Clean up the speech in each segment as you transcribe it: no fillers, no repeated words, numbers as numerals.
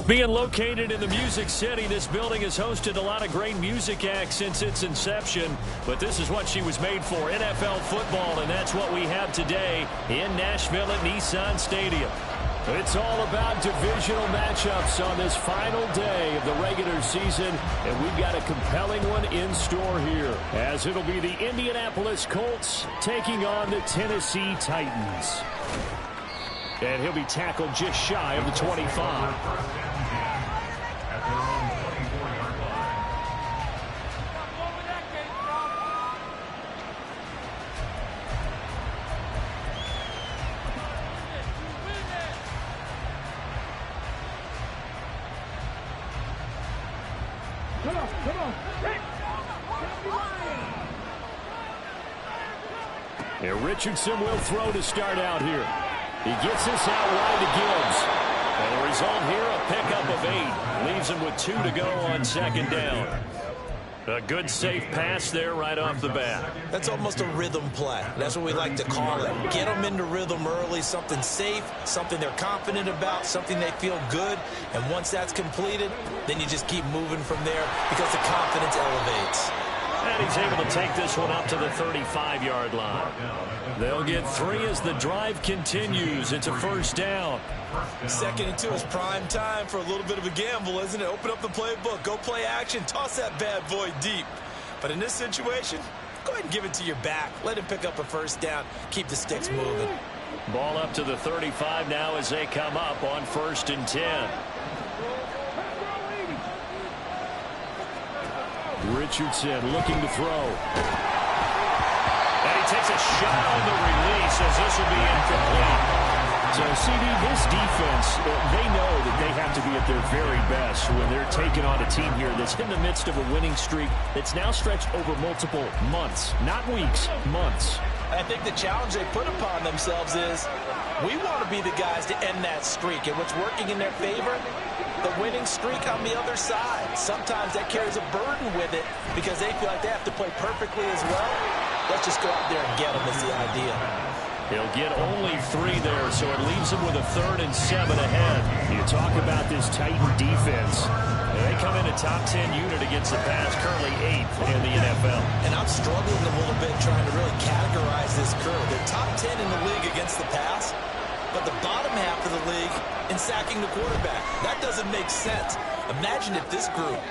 Being located in the Music City, this building has hosted a lot of great music acts since its inception. But this is what she was made for, NFL football, and that's what we have today in Nashville at Nissan Stadium. It's all about divisional matchups on this final day of the regular season, and we've got a compelling one in store here, as it'll be the Indianapolis Colts taking on the Tennessee Titans. And he'll be tackled just shy of the 25. And Richardson will throw to start out here. He gets this out wide to Gibbs. And the result here, a pickup of 8. Leaves him with 2 to go on second down. A good safe pass there right off the bat. That's almost a rhythm play. That's what we like to call it. Get them into rhythm early, something safe, something they're confident about, something they feel good. And once that's completed, then you just keep moving from there because the confidence elevates. And he's able to take this one up to the 35-yard line. They'll get 3 as the drive continues. It's a first down. 2nd and 2 is prime time for a little bit of a gamble, isn't it? Open up the playbook, go play action, toss that bad boy deep. But in this situation, go ahead and give it to your back. Let him pick up a first down. Keep the sticks moving. Ball up to the 35 now as they come up on 1st and 10. Richardson looking to throw. And he takes a shot on the release as this will be incomplete. So, CD, this defense, they know that they have to be at their very best when they're taking on a team here that's in the midst of a winning streak that's now stretched over multiple months, not weeks, months. I think the challenge they put upon themselves is we want to be the guys to end that streak. And what's working in their favor? The winning streak on the other side. Sometimes that carries a burden with it because they feel like they have to play perfectly as well. Let's just go out there and get them is the idea. He'll get only 3 there, so it leaves him with a 3rd and 7 ahead. You talk about this Titan defense. They come in a top 10 unit against the pass, currently 8th in the NFL. And I'm struggling a little bit trying to really categorize this curve. They're top 10 in the league against the pass, but the bottom half of the league in sacking the quarterback. That doesn't make sense. Imagine if this group...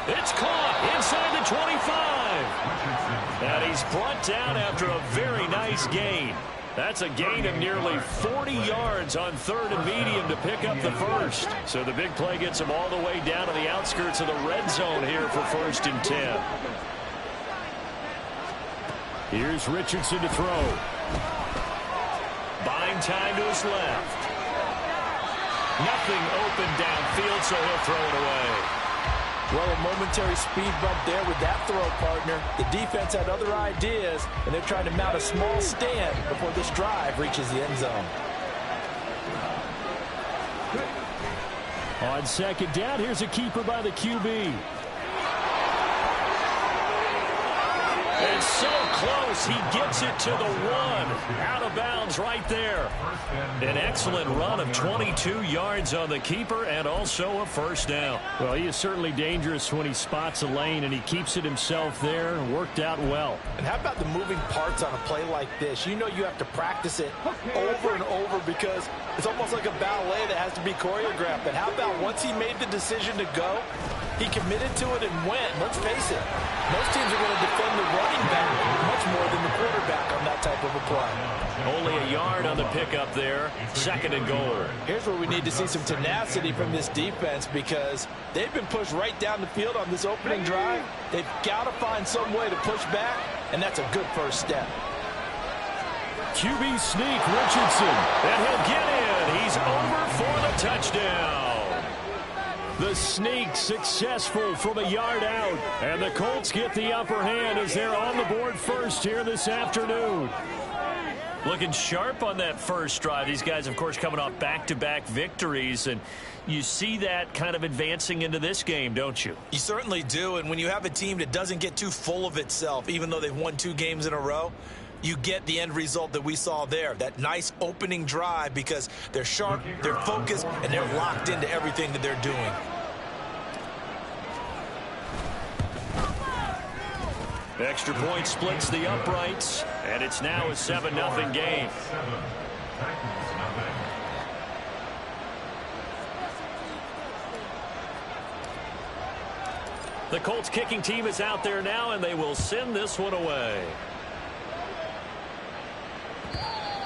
It's caught inside the 25. And he's brought down after a very nice gain. That's a gain of nearly 40 yards on 3rd and medium to pick up the first. So the big play gets him all the way down to the outskirts of the red zone here for 1st and 10. Here's Richardson to throw. Buying time to his left. Nothing open downfield, so he'll throw it away. Well, a momentary speed bump there with that throw, partner. The defense had other ideas, and they're trying to mount a small stand before this drive reaches the end zone. On 2nd down, here's a keeper by the QB. It's so close, he gets it to the 1. Out of bounds right there. An excellent run of 22 yards on the keeper and also a first down. Well, he is certainly dangerous when he spots a lane, and he keeps it himself there. Worked out well. And how about the moving parts on a play like this? You know you have to practice it over and over because it's almost like a ballet that has to be choreographed. But how about once he made the decision to go, he committed to it and went. Let's face it, most teams are going to defend the running back much more than the quarterback on that type of a play. Only a yard on the pickup there. 2nd and goal. Here's where we need to see some tenacity from this defense because they've been pushed right down the field on this opening drive. They've got to find some way to push back, and that's a good first step. QB sneak, Richardson, and he'll get in. He's over for the touchdown. The sneak successful from a yard out, and the Colts get the upper hand as they're on the board first here this afternoon. Looking sharp on that first drive. These guys, of course, coming off back-to-back victories, and you see that kind of advancing into this game, don't you? You certainly do, and when you have a team that doesn't get too full of itself, even though they've won 2 games in a row, you get the end result that we saw there, that nice opening drive, because they're sharp, they're focused, and they're locked into everything that they're doing. Extra point splits the uprights, and it's now a 7-0 game. The Colts kicking team is out there now, and they will send this one away.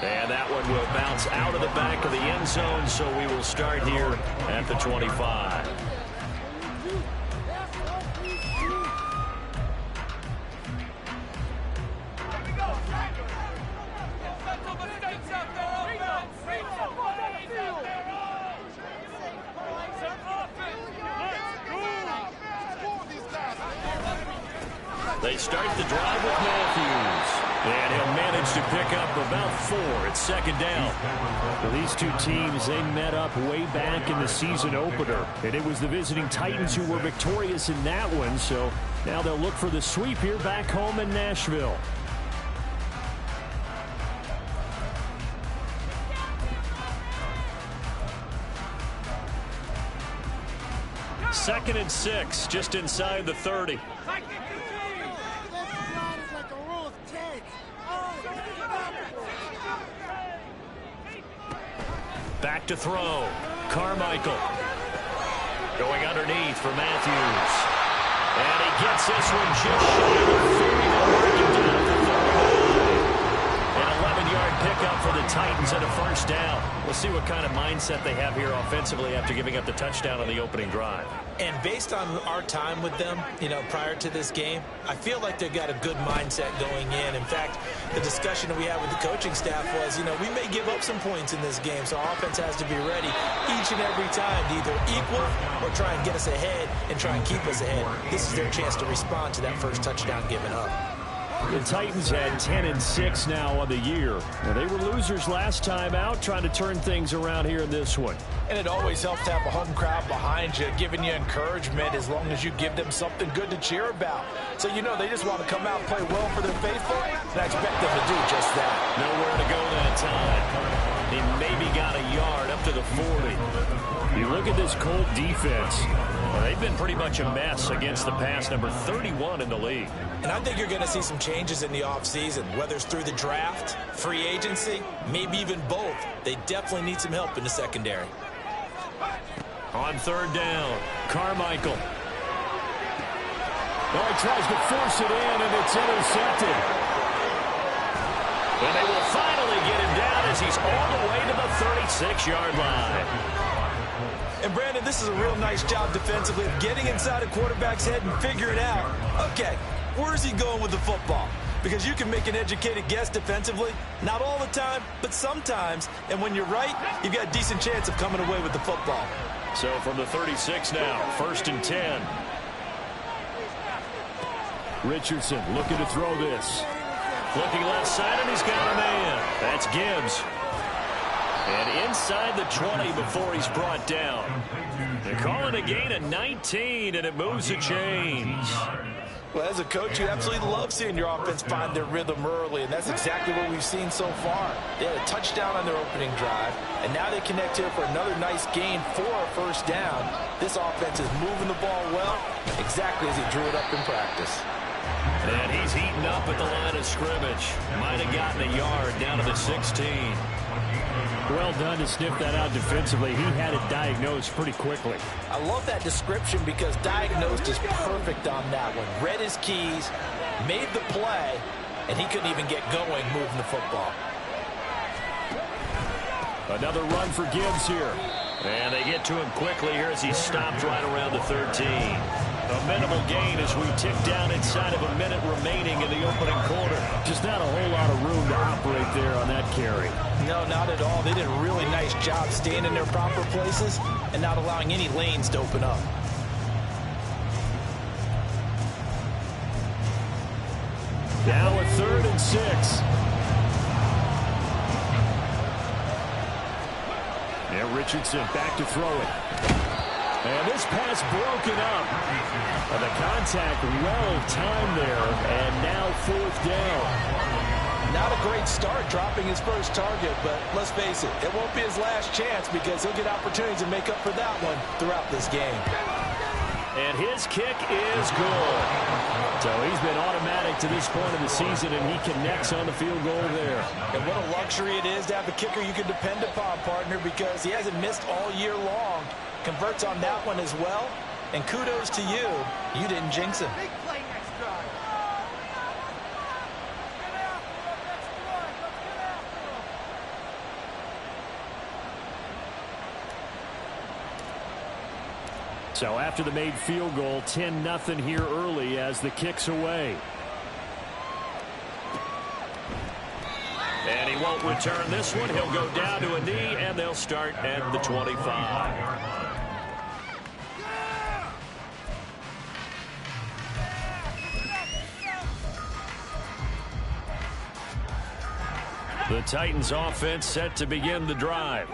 And that one will bounce out of the back of the end zone, so we will start here at the 25. They start the drive with Matthews. And he'll manage to pick up about 4 at second down. Well, these two teams, they met up way back in the season opener. And it was the visiting Titans who were victorious in that one. So now they'll look for the sweep here back home in Nashville. Second and 6, just inside the 30. Back to throw. Carmichael. Going underneath for Matthews. And he gets this one just shy of the 30. Working down at the 39. An 11-yard pickup for the Titans and a first down. We'll see what kind of mindset they have here offensively after giving up the touchdown on the opening drive. And based on our time with them, prior to this game, I feel like they've got a good mindset going in. In fact, the discussion that we had with the coaching staff was, we may give up some points in this game, so our offense has to be ready each and every time to either equal or try and get us ahead and try and keep us ahead. This is their chance to respond to that first touchdown given up. The Titans had 10-6 now on the year. Now, they were losers last time out, trying to turn things around here in this one. And it always helps to have a home crowd behind you, giving you encouragement as long as you give them something good to cheer about. So, they just want to come out and play well for their faithful, and I expect them to do just that. Nowhere to go that time. He maybe got a yard up to the 40. You look at this Colt defense. Well, they've been pretty much a mess against the pass, number 31 in the league. And I think you're going to see some changes in the offseason, whether it's through the draft, free agency, maybe even both. They definitely need some help in the secondary. On third down, Carmichael. Oh, he tries to force it in, and it's intercepted. And they will finally get him down as he's all the way to the 36-yard line. And, Brandon, this is a real nice job defensively of getting inside a quarterback's head and figuring out, okay, where's he going with the football? Because you can make an educated guess defensively, not all the time, but sometimes. And when you're right, you've got a decent chance of coming away with the football. So from the 36 now, 1st and 10. Richardson looking to throw this. Looking left side, and he's got a man. That's Gibbs. And inside the 20 before he's brought down. They call it a gain of 19, and it moves the chains. Well, as a coach, you absolutely love seeing your offense find their rhythm early, and that's exactly what we've seen so far. They had a touchdown on their opening drive, and now they connect here for another nice gain for a first down. This offense is moving the ball well, exactly as he drew it up in practice. And he's heating up at the line of scrimmage. Might have gotten a yard down to the 16. Well done to sniff that out defensively. He had it diagnosed pretty quickly. I love that description because diagnosed is perfect on that one. Read his keys, made the play, and he couldn't even get going moving the football. Another run for Gibbs here. And they get to him quickly here as he stopped right around the 13. A minimal gain as we tick down inside of a minute remaining in the opening quarter. Just not a whole lot of room to operate there on that carry. No, not at all. They did a really nice job staying in their proper places and not allowing any lanes to open up. Now a 3rd and 6. And Richardson back to throw it. And this pass broken up. And the contact well timed there. And now 4th down. Not a great start dropping his first target, but let's face it, it won't be his last chance because he'll get opportunities to make up for that one throughout this game. And his kick is good. So he's been automatic to this point of the season, and he connects on the field goal there. And what a luxury it is to have a kicker you can depend upon, partner, because he hasn't missed all year long. Converts on that one as well. And kudos to you. You didn't jinx him. Big play next drive. So after the made field goal, 10-0 here early as the kick's away. And he won't return this one. He'll go down to a knee, and they'll start at the 25. The Titans offense set to begin the drive.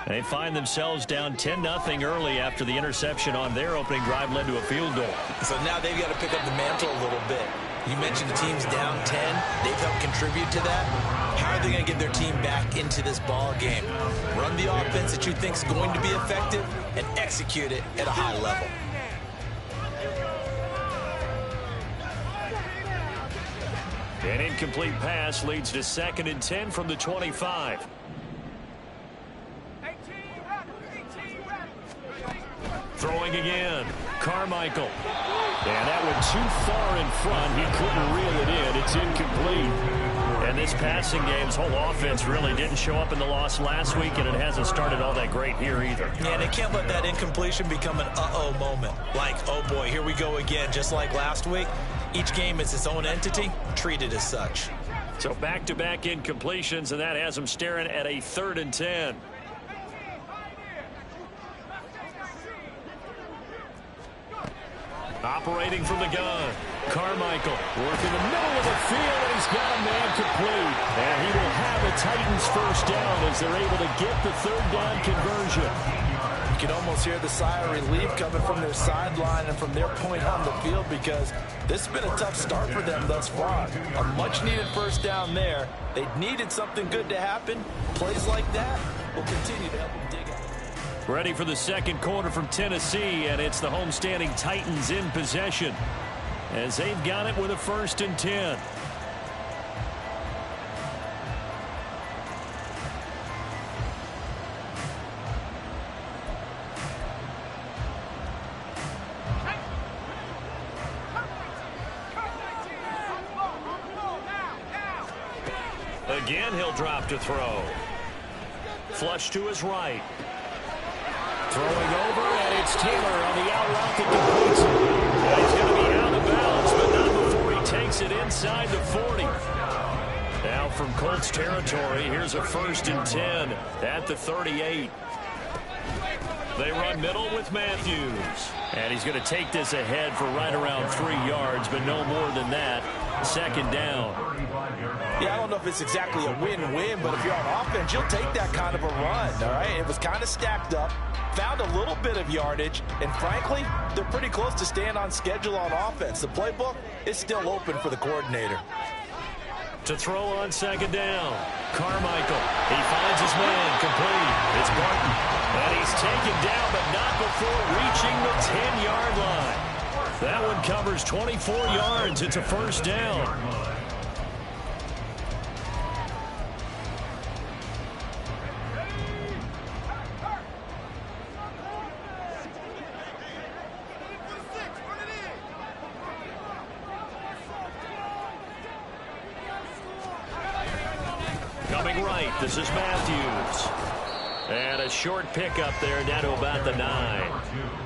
They find themselves down 10-0 early after the interception on their opening drive led to a field goal. So now they've got to pick up the mantle a little bit. You mentioned the team's down 10. They've helped contribute to that. How are they going to get their team back into this ball game? Run the offense that you think is going to be effective and execute it at a high level. An incomplete pass leads to 2nd and 10 from the 25. Throwing again. Carmichael. And that went too far in front. He couldn't reel it in. It's incomplete. And this passing game's whole offense really didn't show up in the loss last week, and it hasn't started all that great here either. Yeah, they can't let that incompletion become an uh-oh moment. Like, oh boy, here we go again, just like last week. Each game is its own entity, treated as such. So back-to-back incompletions, and that has them staring at a 3rd and 10. Operating from the gun. Carmichael working the middle of the field, and he's got a man complete. And he will have the Titans first down as they're able to get the 3rd down conversion. You can almost hear the sigh of relief coming from their sideline and from their point on the field because this has been a tough start for them thus far. A much-needed first down there. They needed something good to happen. Plays like that will continue to help them dig out. Ready for the second quarter from Tennessee, and it's the homestanding Titans in possession as they've got it with a 1st and 10. Again, he'll drop to throw. Flush to his right. Throwing over, and it's Taylor on the out route that completes it. And he's going to be out of bounds, but not before he takes it inside the 40. Now from Colts territory, here's a 1st and 10 at the 38. They run middle with Matthews. And he's going to take this ahead for right around 3 yards, but no more than that. 2nd down. Yeah, I don't know if it's exactly a win-win, but if you're on offense, you'll take that kind of a run, all right? It was kind of stacked up, found a little bit of yardage, and frankly, they're pretty close to staying on schedule on offense. The playbook is still open for the coordinator. To throw on 2nd down. Carmichael. He finds his man complete. It's Barton. And he's taken down, but not before reaching the 10-yard line. That one covers 24 yards. It's a 1st down. Coming right, this is Matthews. And a short pickup there down to about the 9.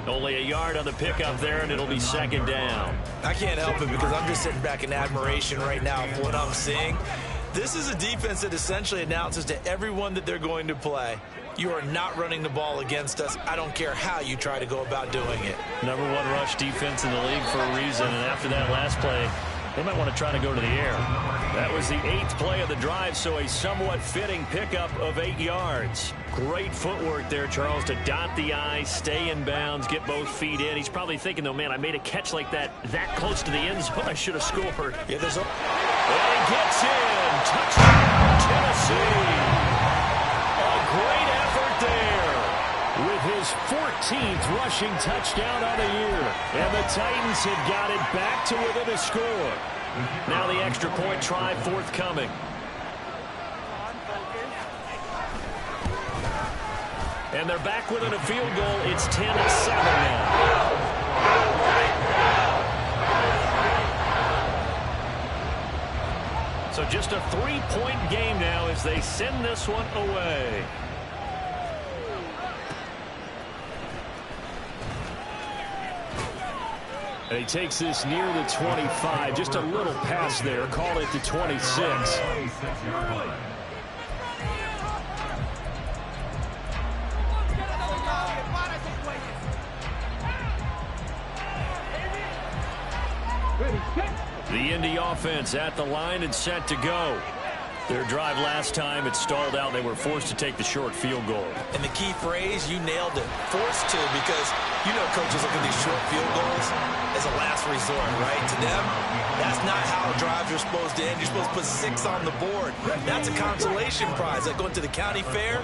Only a yard on the pickup there, and it'll be 2nd down. I can't help it because I'm just sitting back in admiration right now of what I'm seeing. This is a defense that essentially announces to everyone that they're going to play, you are not running the ball against us. I don't care how you try to go about doing it. #1 rush defense in the league for a reason, and after that last play, they might want to try to go to the air. That was the 8th play of the drive, so a somewhat fitting pickup of 8 yards. Great footwork there, Charles, to dot the I, stay in bounds, get both feet in. He's probably thinking, though, man, I made a catch like that close to the end zone. I should have scored. Yeah, there's a And he gets in. Touchdown, Tennessee. A great effort there. With his 14th rushing touchdown on the year. And the Titans have got it back to within a score. Now the extra point try forthcoming. And they're back within a field goal. It's 10-7 now. So just a 3-point game now as they send this one away. And he takes this near the 25. Just a little pass there. Call it the 26. The Indy offense at the line and set to go. Their drive last time, it stalled out. They were forced to take the short field goal. And the key phrase, you nailed it. Forced to, because you know coaches look at these short field goals as a last resort, right? To them, that's not how drives are supposed to end. You're supposed to put 6 on the board. That's a consolation prize. Like going to the county fair,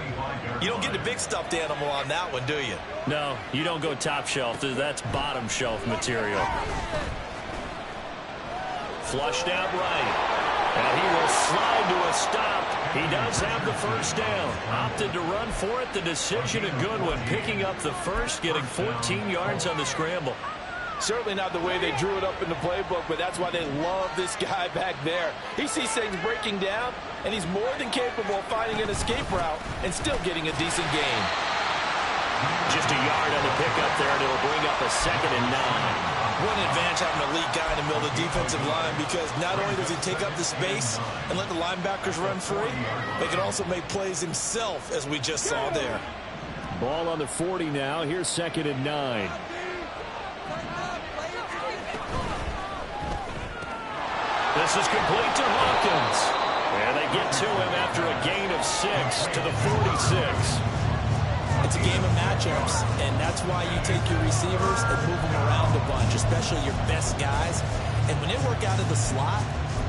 you don't get the big stuffed animal on that one, do you? No, you don't go top shelf. That's bottom shelf material. Flushed out right. And he will slide to a stop. He does have the first down. Opted to run for it. The decision a good one. Picking up the first, getting 14 yards on the scramble. Certainly not the way they drew it up in the playbook, but that's why they love this guy back there. He sees things breaking down, and he's more than capable of finding an escape route and still getting a decent gain. Just a yard on the pickup there, and it'll bring up a 2nd and 9. What an advantage having an elite guy in the middle of the defensive line, because not only does he take up the space and let the linebackers run free, but he can also make plays himself, as we just saw there. Ball on the 40 now. Here's 2nd and 9. This is complete to Hawkins. And they get to him after a gain of 6 to the 46. It's a game of matchups, and that's why you take your receivers and move them around a bunch, especially your best guys. And when they work out of the slot,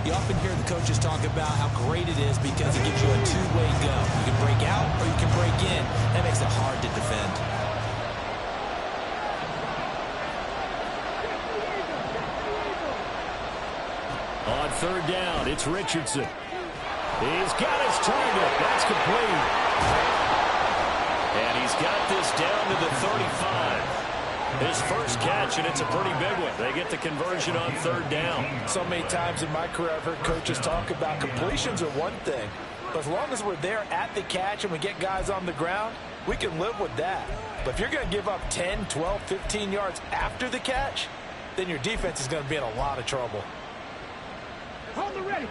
you often hear the coaches talk about how great it is because it gives you a two-way go. You can break out or you can break in. That makes it hard to defend. On 3rd down, it's Richardson. He's got his target. That's complete. And he's got this down to the 35. His first catch, and it's a pretty big one. They get the conversion on 3rd down. So many times in my career I've heard coaches talk about completions are one thing. But as long as we're there at the catch and we get guys on the ground, we can live with that. But if you're going to give up 10, 12, 15 yards after the catch, then your defense is going to be in a lot of trouble. Hold the ready.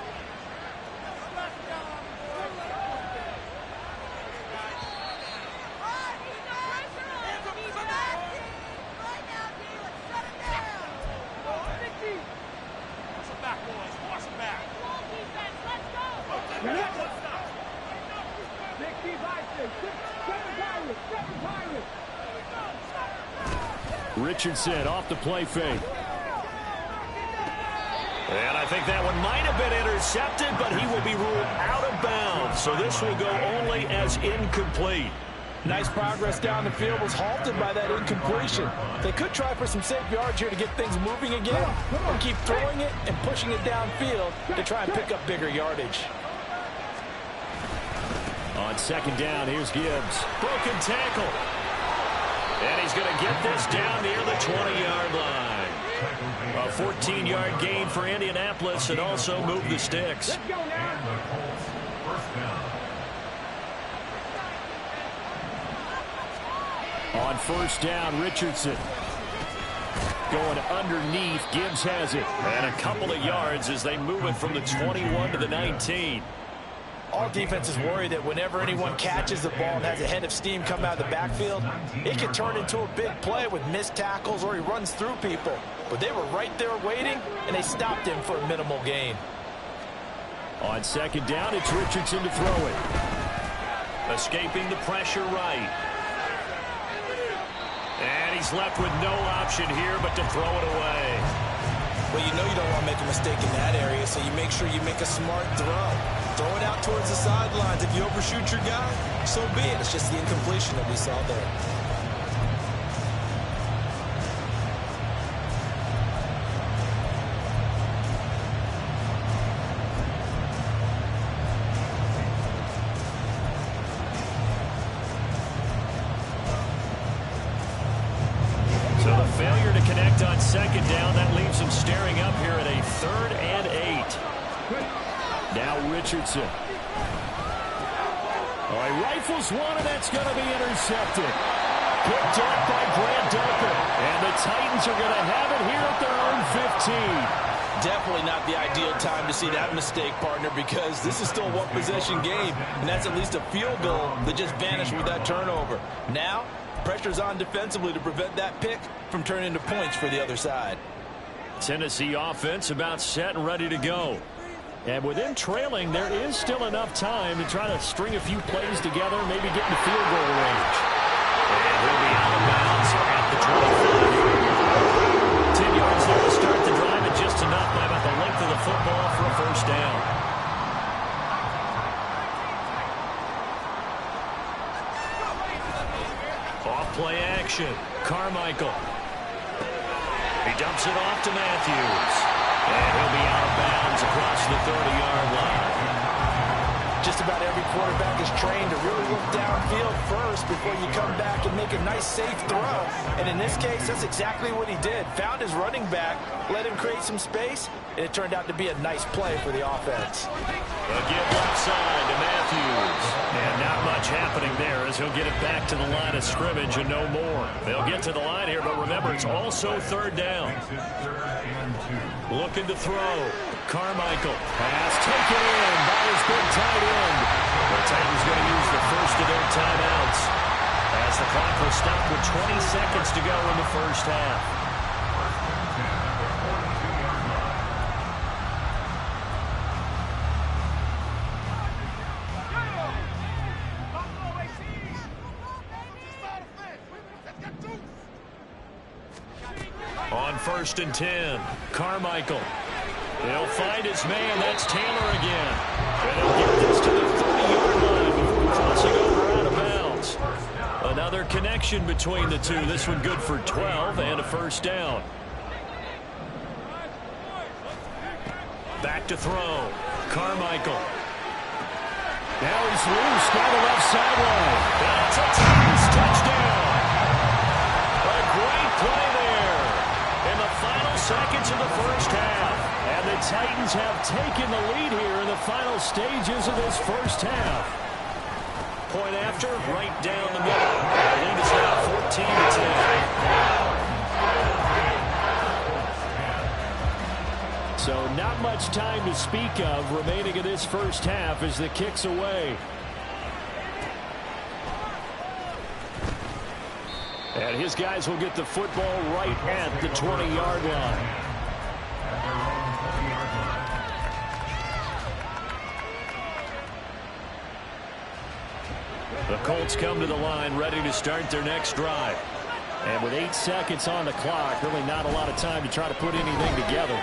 Richardson off the play fake. And I think that one might have been intercepted, but he will be ruled out of bounds. So this will go only as incomplete. Nice progress down the field, was halted by that incompletion. They could try for some safe yards here to get things moving again, or keep throwing it and pushing it downfield to try and pick up bigger yardage. On 2nd down, here's Gibbs. Broken tackle. And he's going to get this down near the 20-yard line. A 14-yard gain for Indianapolis and also move the sticks. On 1st down, Richardson. Going underneath, Gibbs has it. And a couple of yards as they move it from the 21 to the 19. All defenses worry that whenever anyone catches the ball and has a head of steam come out of the backfield, it can turn into a big play with missed tackles or he runs through people. But they were right there waiting, and they stopped him for a minimal gain. On 2nd down, it's Richardson to throw it. Escaping the pressure right. And he's left with no option here but to throw it away. Well, you know you don't want to make a mistake in that area, so you make sure you make a smart throw. Throw it out towards the sidelines. If you overshoot your guy, so be it. It's just the incompletion that we saw there. So the failure to connect on second down, that leaves him staring up here at a 3rd and 8. Now Richardson. Oh, he rifles one, and that's going to be intercepted. Picked up by Grant Duncan. And the Titans are going to have it here at their own 15. Definitely not the ideal time to see that mistake, partner, because this is still a one-possession game, and that's at least a field goal that just vanished with that turnover. Now, pressure's on defensively to prevent that pick from turning into points for the other side. Tennessee offense about set and ready to go. And with them trailing, there is still enough time to try to string a few plays together, maybe get in the field goal range. And he'll be out of bounds at the 25. 10 yards there to start the drive, and just enough by about the length of the football for a first down. Off play action. Carmichael. He dumps it off to Matthews. And he'll be out of bounds across the 30-yard line. Just about every quarterback is trained to really look downfield first before you come back and make a nice, safe throw. And in this case, that's exactly what he did. Found his running back, let him create some space, and it turned out to be a nice play for the offense. A give left side to Matthews. And not much happening there as he'll get it back to the line of scrimmage and no more. They'll get to the line here, but remember, it's also 3rd down. Looking to throw. Carmichael. Pass taken in by his big tight end. The Titans going to use the first of their timeouts as the clock will stop with 20 seconds to go in the first half. On 1st and 10, Carmichael. He'll find his man. That's Taylor again. And he'll get this to the 30-yard line before crossing over out of bounds. Another connection between the two. This one good for 12 and a first down. Back to throw. Carmichael. Now he's loose down the left sideline. That's a Titans touchdown. A great play there in the final seconds of the first half. And the Titans have taken the lead here in the final stages of this first half. Point after, right down the middle. The lead is now 14-10. So not much time to speak of remaining in this first half as the kick's away. And his guys will get the football right at the 20-yard line. The Colts come to the line ready to start their next drive. And with 8 seconds on the clock, really not a lot of time to try to put anything together.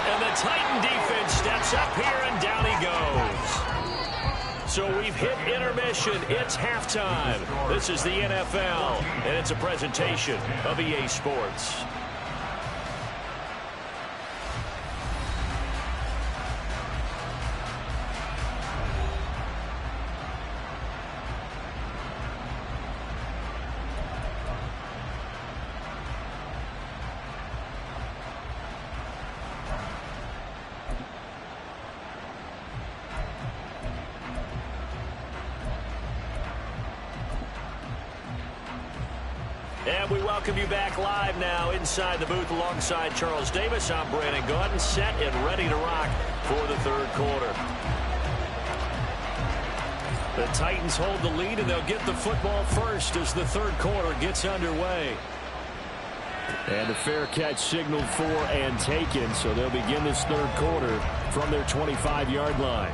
And the Titan defense steps up here, and down he goes. So we've hit intermission. It's halftime. This is the NFL, and it's a presentation of EA Sports. And we welcome you back live now inside the booth alongside Charles Davis. I'm Brandon Gaudin, set and ready to rock for the third quarter. The Titans hold the lead, and they'll get the football first as the third quarter gets underway. And the fair catch signaled for and taken, so they'll begin this third quarter from their 25-yard line.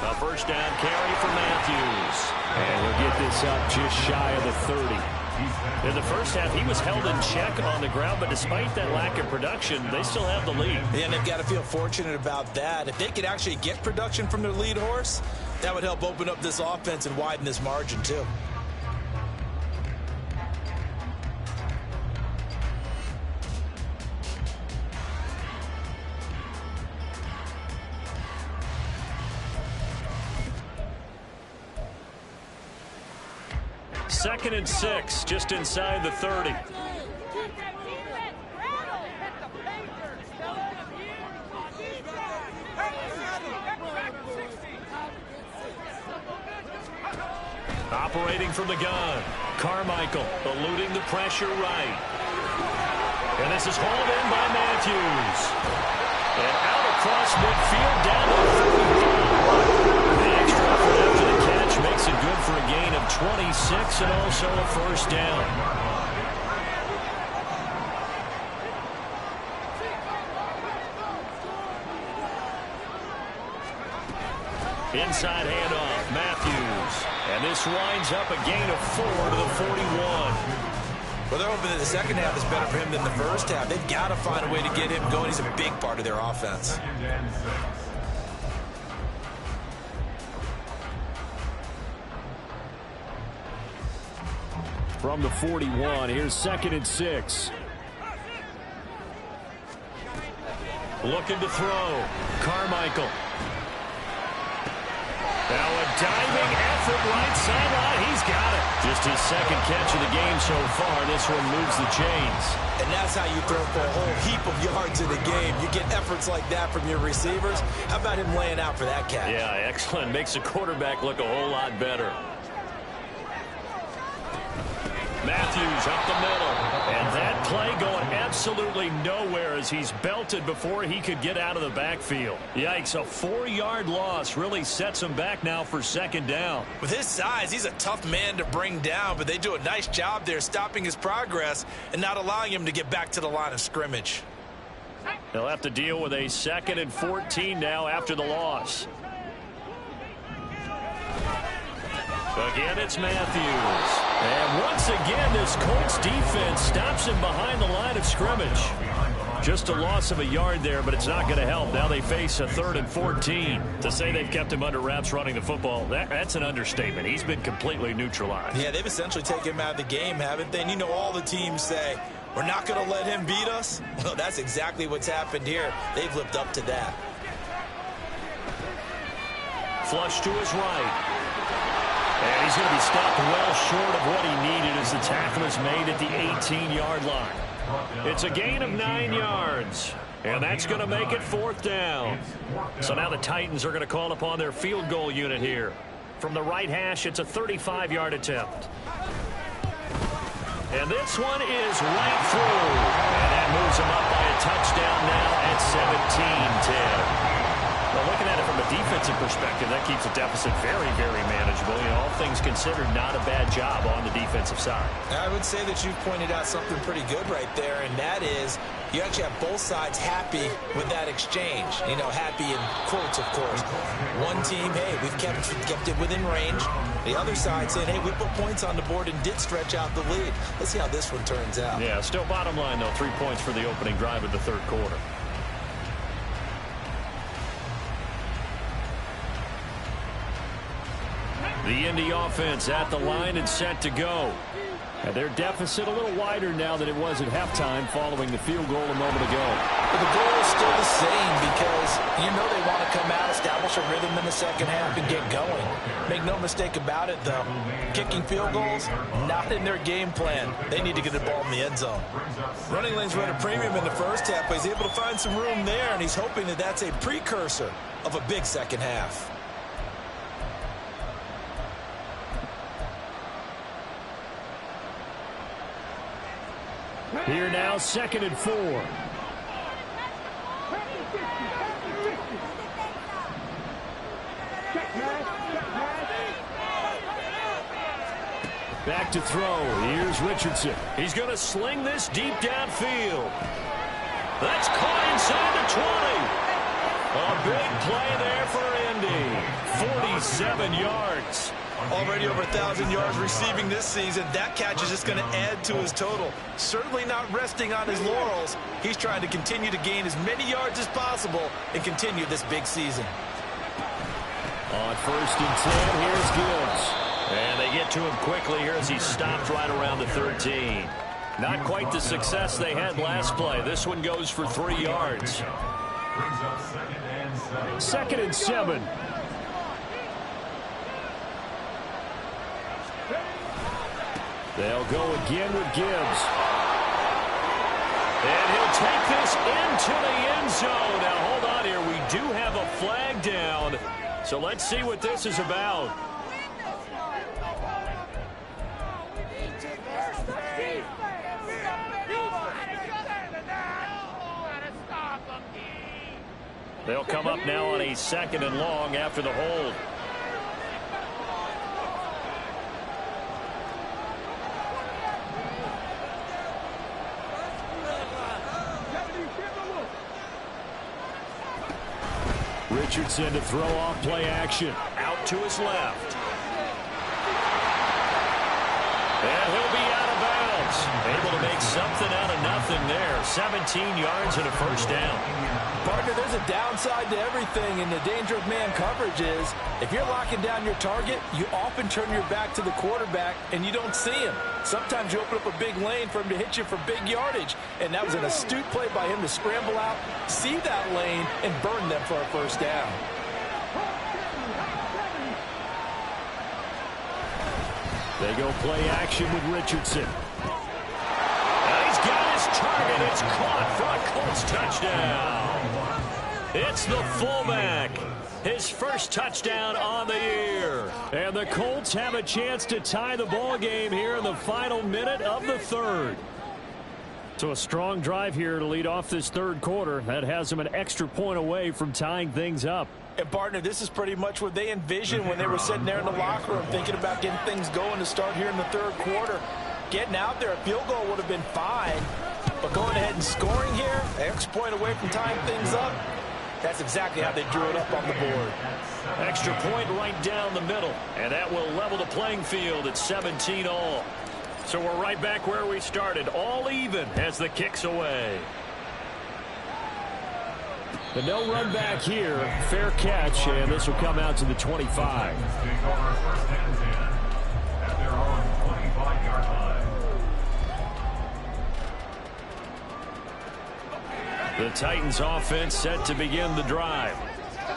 A first down carry for Matthews. And he'll get this up just shy of the 30. In the first half, he was held in check on the ground, but despite that lack of production, they still have the lead. Yeah, and they've got to feel fortunate about that. If they could actually get production from their lead horse, that would help open up this offense and widen this margin, too. Second and 6, just inside the 30. Operating from the gun. Carmichael eluding the pressure right. And this is hauled in by Matthews. And out across midfield down to the 35. The extra effort after the catch makes it good for a gain of 26 and also a first down. Inside handoff, Matthews. And this winds up a gain of 4 to the 41. Well, they're hoping that the second half is better for him than the first half. They've got to find a way to get him going. He's a big part of their offense. From the 41, here's second and 6. Looking to throw. Carmichael. Now a diving effort right sideline. He's got it. Just his second catch of the game so far. This one moves the chains. And that's how you throw for a whole heap of yards in a game. You get efforts like that from your receivers. How about him laying out for that catch? Yeah, excellent. Makes the quarterback look a whole lot better. Matthews up the middle. And that play going absolutely nowhere as he's belted before he could get out of the backfield. Yikes, a 4-yard loss really sets him back now for second down. With his size, he's a tough man to bring down, but they do a nice job there stopping his progress and not allowing him to get back to the line of scrimmage. They'll have to deal with a 2nd and 14 now after the loss. Again, it's Matthews. And once again, this Colts defense stops him behind the line of scrimmage. Just a loss of a yard there, but it's not going to help. Now they face a 3rd and 14. To say they've kept him under wraps running the football, that's an understatement. He's been completely neutralized. Yeah, they've essentially taken him out of the game, haven't they? And you know all the teams say, we're not going to let him beat us. Well, that's exactly what's happened here. They've lived up to that. Flush to his right. And he's going to be stopped well short of what he needed as the tackle is made at the 18-yard line. It's a gain of 9 yards. And that's going to make it 4th down. So now the Titans are going to call upon their field goal unit here. From the right hash, it's a 35-yard attempt. And this one is right through. And that moves him up by a touchdown now at 17-10. Well, looking at it from a defensive perspective, that keeps the deficit very, very manageable. You know, all things considered, not a bad job on the defensive side. I would say that you've pointed out something pretty good right there, and that is you actually have both sides happy with that exchange. You know, happy in quotes, of course. One team, hey, we've kept it within range. The other side saying, hey, we put points on the board and did stretch out the lead. Let's see how this one turns out. Yeah, still bottom line, though, 3 points for the opening drive of the 3rd quarter. The Indy offense at the line and set to go. And their deficit a little wider now than it was at halftime following the field goal a moment ago. But the goal is still the same because you know they want to come out, establish a rhythm in the second half, and get going. Make no mistake about it, though. Kicking field goals, not in their game plan. They need to get the ball in the end zone. Running lanes were at a premium in the first half, but he's able to find some room there, and he's hoping that that's a precursor of a big second half. Here now, 2nd and 4. Back to throw. Here's Richardson. He's going to sling this deep downfield. That's caught inside the 20. A big play there for Indy. 47 yards. Already over 1,000 yards receiving this season. That catch is just going to add to his total. Certainly not resting on his laurels. He's trying to continue to gain as many yards as possible and continue this big season. On 1st and 10, here's Gibbs. And they get to him quickly here as he stopped right around the 13. Not quite the success they had last play. This one goes for 3 yards. 2nd and 7. They'll go again with Gibbs. And he'll take this into the end zone. Now, hold on here. We do have a flag down. So let's see what this is about. They'll come up now on a 2nd and long after the hold. Richardson to throw off play action. Out to his left. And he'll be out of bounds. Able to make something out of nothing there. 17 yards and a 1st down. Partner, there's a downside to everything, and the danger of man coverage is if you're locking down your target, you often turn your back to the quarterback and you don't see him. Sometimes you open up a big lane for him to hit you for big yardage, and that was an astute play by him to scramble out, see that lane, and burn them for a 1st down. They go play action with Richardson. And he's got his target. It's caught for a Colts touchdown. It's the fullback. His 1st touchdown on the year. And the Colts have a chance to tie the ball game here in the final minute of the 3rd. So a strong drive here to lead off this 3rd quarter. That has them an extra point away from tying things up. And, partner, this is pretty much what they envisioned when they were sitting there in the locker room thinking about getting things going to start here in the 3rd quarter. Getting out there, a field goal would have been fine. But going ahead and scoring here, an extra point away from tying things up, that's exactly how they drew it up on the board. Extra point right down the middle. And that will level the playing field at 17 all. So we're right back where we started. All even as the kick's away. But no run back here. Fair catch, and this will come out to the 25. The Titans offense set to begin the drive.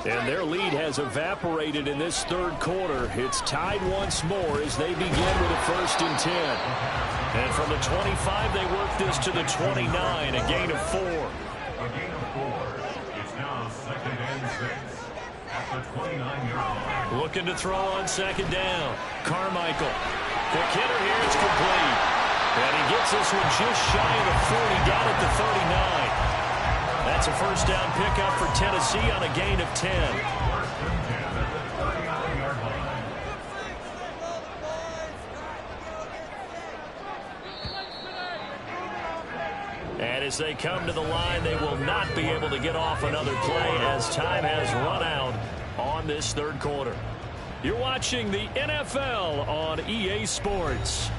And their lead has evaporated in this 3rd quarter. It's tied once more as they begin with a 1st and 10. And from the 25, they work this to the 29, a gain of 4. A gain of 4. It's now 2nd and 6 at the 29-yard line. Looking to throw on 2nd down. Carmichael. Quick hitter here. It's complete. And he gets this one just shy of the 40 down at the 39. That's a 1st down pickup for Tennessee on a gain of 10. And as they come to the line, they will not be able to get off another play as time has run out on this 3rd quarter. You're watching the NFL on EA Sports.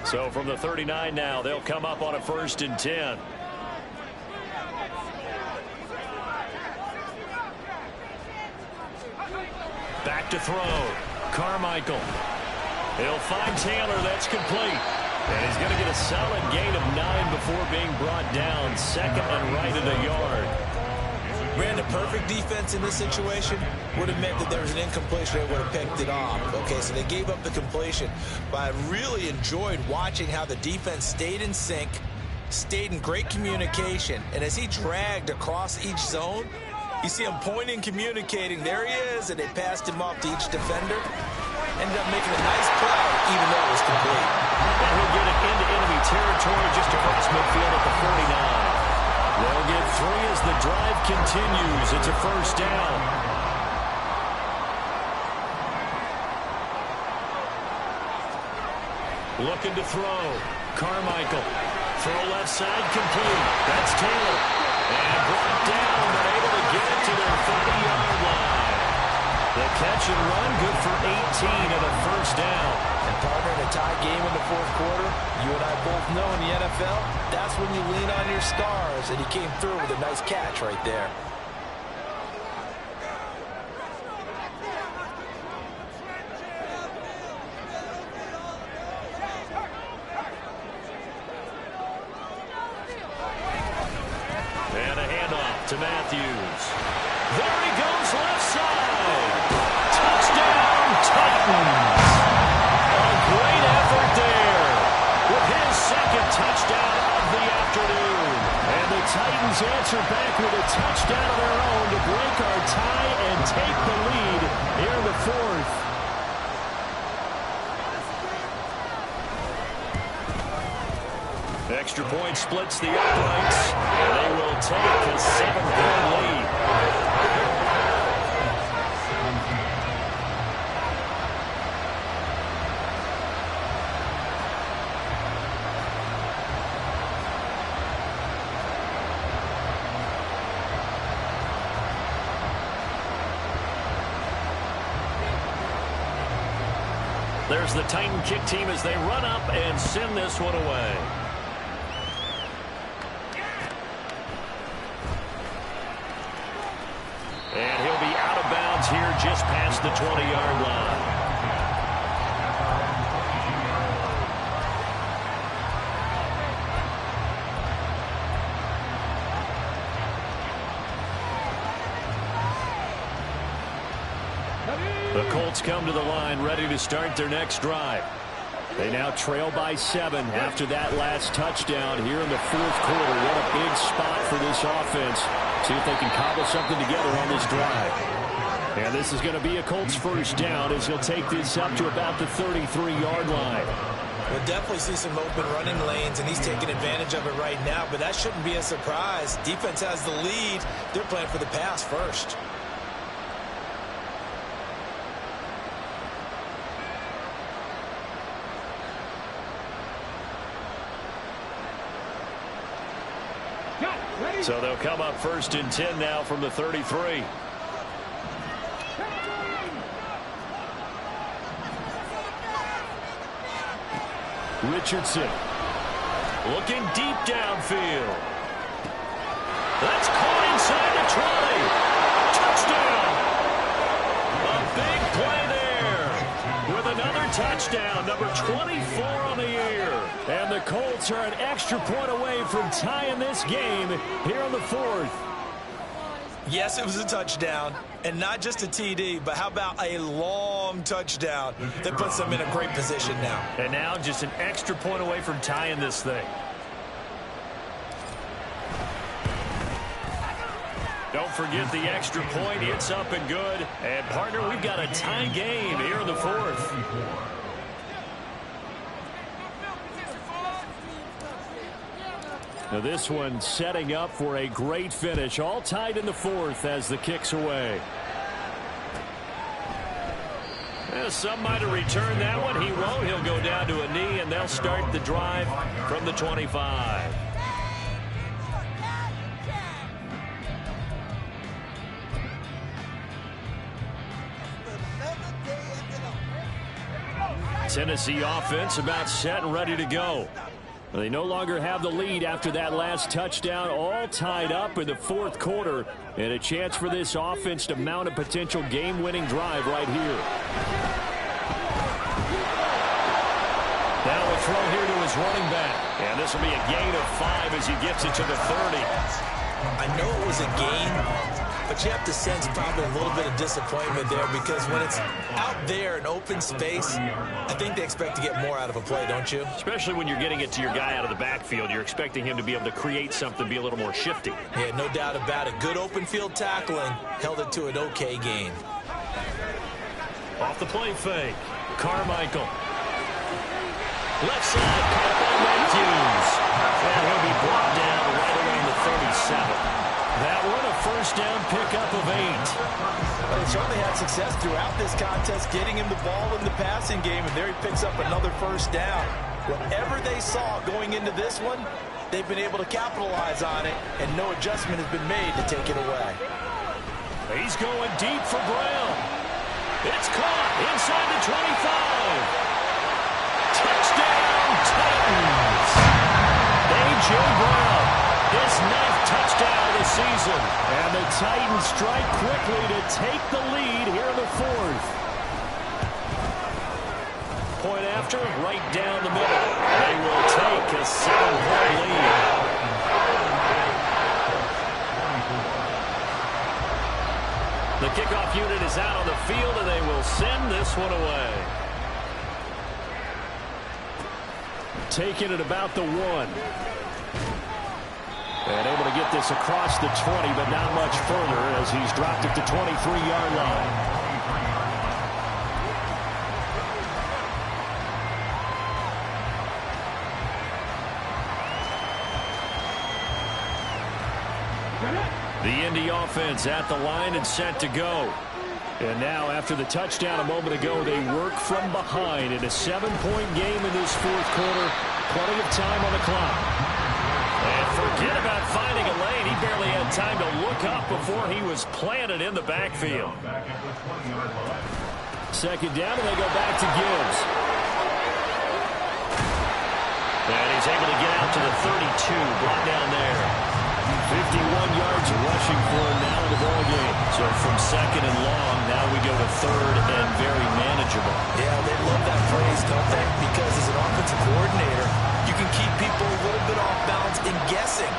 So from the 39 now, they'll come up on a 1st and 10. Back to throw. Carmichael. He'll find Taylor. That's complete. And he's going to get a solid gain of 9 before being brought down. 2nd and right at a yard. Brandon, perfect defense in this situation would have meant that there was an incompletion. They would have picked it off. Okay, so they gave up the completion. But I really enjoyed watching how the defense stayed in sync, stayed in great communication. And as he dragged across each zone, you see him pointing, communicating. There he is, and they passed him off to each defender. Ended up making a nice play, even though it was complete. And he'll get it into enemy territory just across midfield at the 49. They'll get 3 as the drive continues. It's a 1st down. Looking to throw. Carmichael. Throw left side complete. That's Taylor. And brought down, but able to get it to their 30-yard line. The catch and run, good for 18 and a first down. And partner, in a tie game in the fourth quarter, you and I both know in the NFL, that's when you lean on your stars, and he came through with a nice catch right there. And a handoff to Matthews. There he goes, left side. Touchdown, Titans. A great effort there with his second touchdown of the afternoon. And the Titans answer back with a touchdown of their own to break our tie and take the lead here in the fourth. Extra point splits the uprights, and they will take a 7-point lead. There's the Titan kick team as they run up and send this one away. And he'll be out of bounds here just past the 20-yard line. The Colts come to the line ready to start their next drive. They now trail by 7 after that last touchdown here in the fourth quarter. What a big spot for this offense. See if they can cobble something together on this drive. And this is going to be a Colts first down as he'll take this up to about the 33-yard line. We'll definitely see some open running lanes, and he's taking advantage of it right now, but that shouldn't be a surprise. Defense has the lead. They're playing for the pass first. So they'll come up first and 10 now from the 33. Richardson looking deep downfield. That's caught inside the 20. Touchdown. A big play there with another touchdown, number 24 on the year. And the Colts are an extra point away from tying this game here on the fourth. Yes, it was a touchdown, and not just a TD, but how about a long touchdown that puts them in a great position now. And now just an extra point away from tying this thing. Don't forget the extra point. It's up and good. And, partner, we've got a tie game here in the fourth. Now this one setting up for a great finish. All tied in the fourth as the kick's away. Some might have returned that one. He won't. He'll go down to a knee, and they'll start the drive from the 25. Tennessee offense about set and ready to go. They no longer have the lead after that last touchdown, all tied up in the fourth quarter, and a chance for this offense to mount a potential game-winning drive right here. Now a throw here to his running back, and this will be a gain of 5 as he gets it to the 30. I know it was a gain, but you have to sense probably a little bit of disappointment there because when it's out there in open space, I think they expect to get more out of a play, don't you? Especially when you're getting it to your guy out of the backfield. You're expecting him to be able to create something, be a little more shifty. Yeah, no doubt about it. Good open field tackling, held it to an okay gain. Off the play fake, Carmichael. Left side, caught by Matthews. And he'll be brought down right around the 37. That one a first down pickup of 8. Well, they certainly had success throughout this contest, getting him the ball in the passing game, and there he picks up another first down. Whatever they saw going into this one, they've been able to capitalize on it, and no adjustment has been made to take it away. He's going deep for Brown. It's caught inside the 25. Touchdown, Titans. A.J. Brown, his 9th touchdown of the season. And the Titans strike quickly to take the lead here in the 4th. Point after, right down the middle. They will take a 7-point lead. The kickoff unit is out on the field, and they will send this one away. Taking it about the 1. And able to get this across the 20, but not much further as he's dropped at the 23-yard line. The Indy offense at the line and set to go. And now, after the touchdown a moment ago, they work from behind in a 7-point game in this 4th quarter. Plenty of time on the clock. And forget about finding a lane. He barely had time to look up before he was planted in the backfield. 2nd down, and they go back to Gibbs. And he's able to get out to the 32, brought down there. 51 yards rushing for him now in the ballgame. So from 2nd and long, now we go to 3rd and very manageable. Yeah, they love that phrase, don't they? Because as an offensive coordinator, you can keep people a little bit off balance and guessing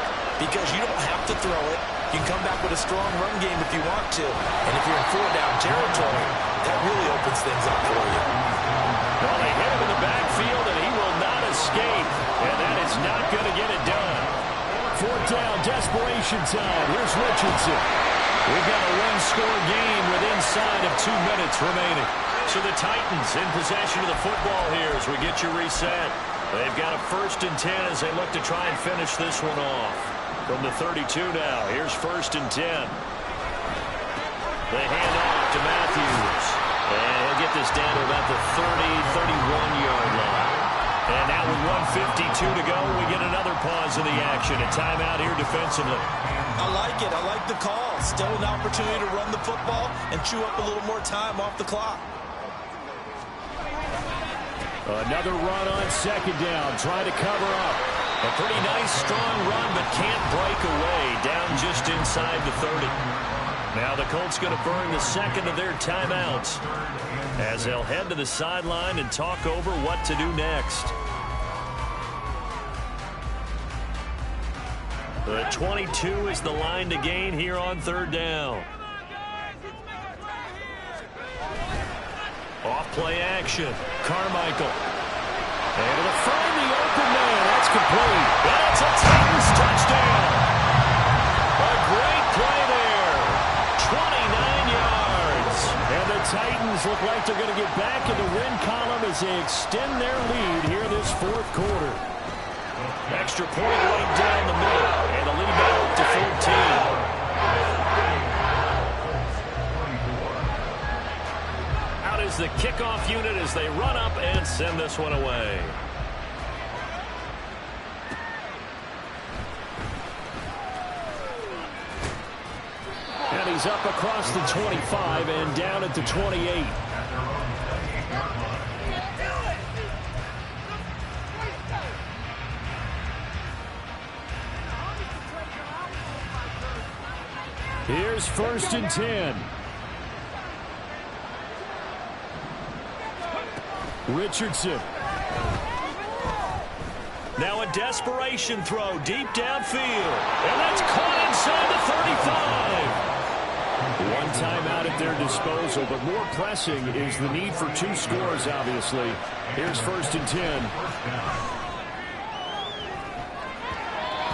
because you don't have to throw it. You can come back with a strong run game if you want to. And if you're in 4-down territory, that really opens things up for you. Well, they hit him in the backfield, and he will not escape. And that is not going to get it done. 4th down, desperation time. Here's Richardson. We've got a 1-score game with inside of 2 minutes remaining. So the Titans in possession of the football here as we get you reset. They've got a 1st and 10 as they look to try and finish this one off. From the 32 now, here's 1st and 10. They hand off to Matthews. And he'll get this down to about the 31-yard line. And now with 1:52 to go, we get another pause in the action. A timeout here defensively. I like it. I like the call. Still an opportunity to run the football and chew up a little more time off the clock. Another run on 2nd down. Trying to cover up. A pretty nice, strong run, but can't break away. Down just inside the 30. Now the Colts going to burn the 2nd of their timeouts as they'll head to the sideline and talk over what to do next. The 22 is the line to gain here on 3rd down. Off play action. Carmichael. Able to find the open man. That's complete. That's a Titans touchdown. A great play there. 29 yards. And the Titans look like they're going to get back in the win column as they extend their lead here this 4th quarter. Extra point right down the middle. And a lead back to 14. Out is the kickoff unit as they run up and send this one away. And he's up across the 25 and down at the 28. Here's 1st and 10. Richardson. Now a desperation throw deep downfield. And that's caught inside the 35. One timeout at their disposal, but more pressing is the need for 2 scores, obviously. Here's 1st and 10.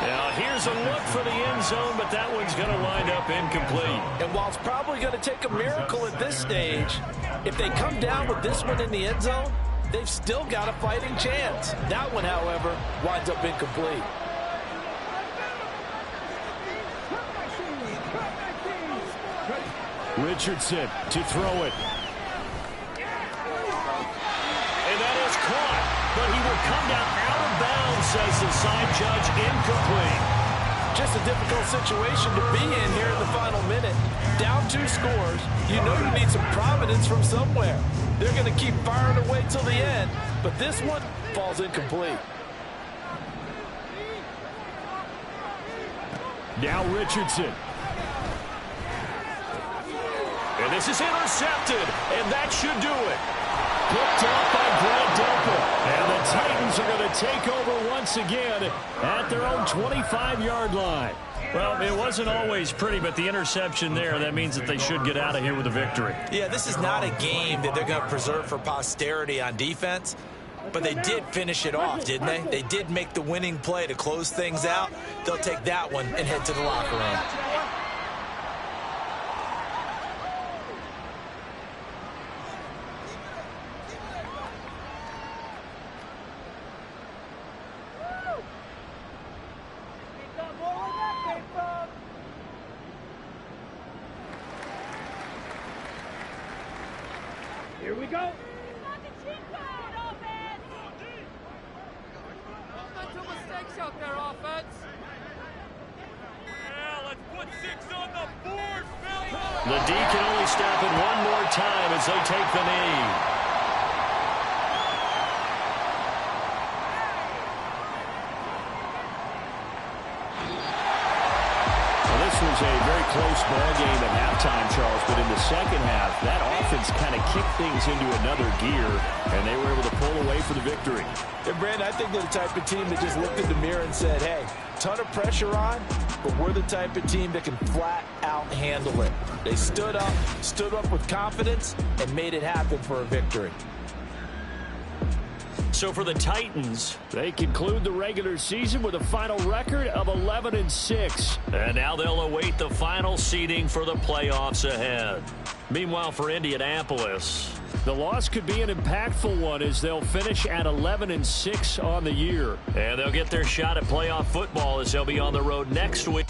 Now here's a look for the end zone, but that one's going to wind up incomplete. And while it's probably going to take a miracle at this stage, if they come down with this one in the end zone, they've still got a fighting chance. That one, however, winds up incomplete. Richardson to throw it. And that is caught, but he will come down out of bounds, says the side judge, incomplete. Just a difficult situation to be in here in the final minute. Down 2 scores. You know you need some providence from somewhere. They're going to keep firing away till the end, but this one falls incomplete. Now Richardson. And this is intercepted, and that should do it. Picked off by Brad Delpit. And the Titans are going to take over once again at their own 25-yard line. Well, it wasn't always pretty, but the interception there, that means that they should get out of here with a victory. Yeah, this is not a game that they're going to preserve for posterity on defense, but they did finish it off, didn't they? They did make the winning play to close things out. They'll take that one and head to the locker room. Here we go. Mental mistakes out there, offense. Yeah, let's put 6 on the board, fellas. The D can only stop it one more time as they take the knee. This was a very close ball game at halftime, Charles, but in the second half, that offense kind of kicked things into another gear, and they were able to pull away for the victory. And, Brandon, I think they're the type of team that just looked in the mirror and said, hey, ton of pressure on, but we're the type of team that can flat out handle it. They stood up with confidence, and made it happen for a victory. So for the Titans, they conclude the regular season with a final record of 11-6. and now they'll await the final seeding for the playoffs ahead. Meanwhile, for Indianapolis, the loss could be an impactful one as they'll finish at 11-6 on the year. and they'll get their shot at playoff football as they'll be on the road next week.